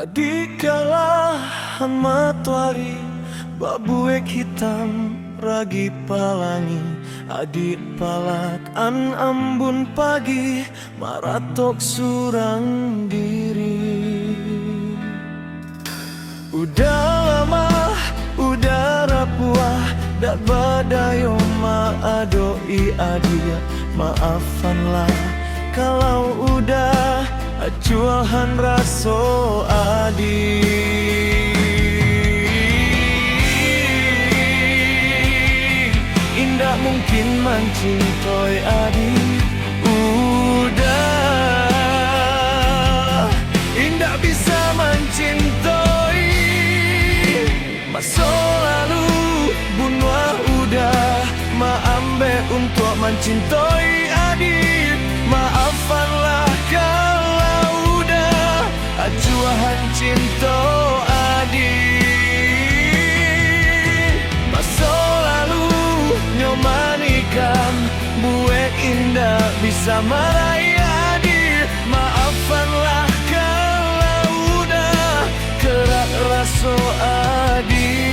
Adik kalahan matahari, babuek hitam ragi palangi. Adik palak an ambun pagi, maratok surang diri. Udah lama, udah rapuah, dak badayo maadoi adia. Maafanlah kalau udah acuahan raso adi. Indah mungkin mancintoi adi. Udah indah bisa mancintoi. Masa lalu bunwa udah maambe untuk mancintoi adi. Maafanlah kalau udah acuahan cinta adi. Masa lalu nyomanikan buek indah bisa meraih adi. Maafanlah kalau udah kerak raso adi.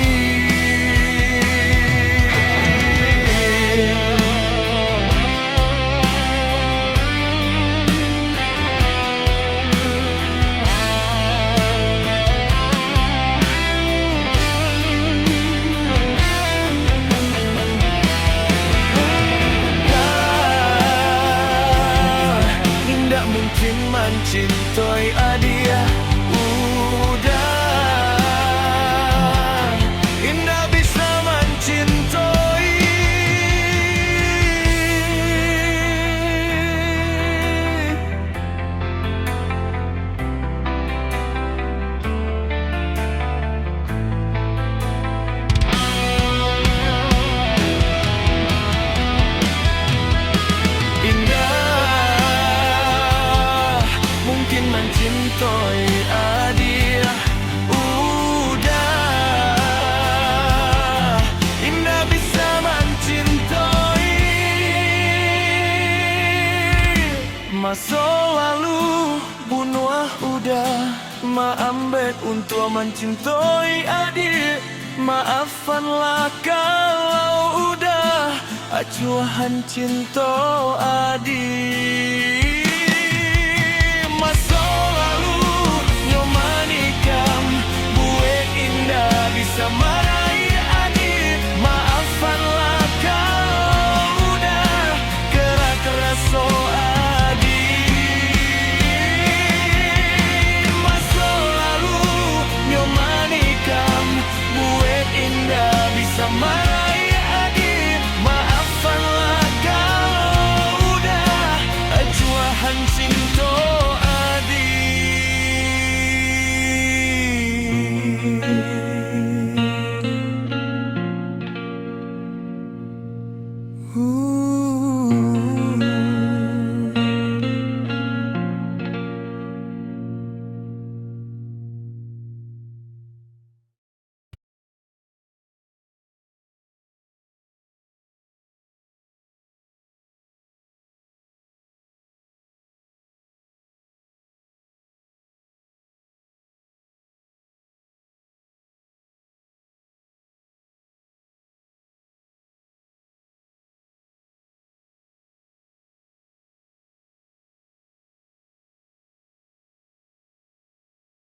Mungkin mancintoi adia. Udah indah bisa mancintoi. Mancintoi adia. Udah indah bisa mancintoi. Masa lalu bunwah udah maambek untuk mancintoi adik. Maafanlah kalau udah acuahan cinta adik.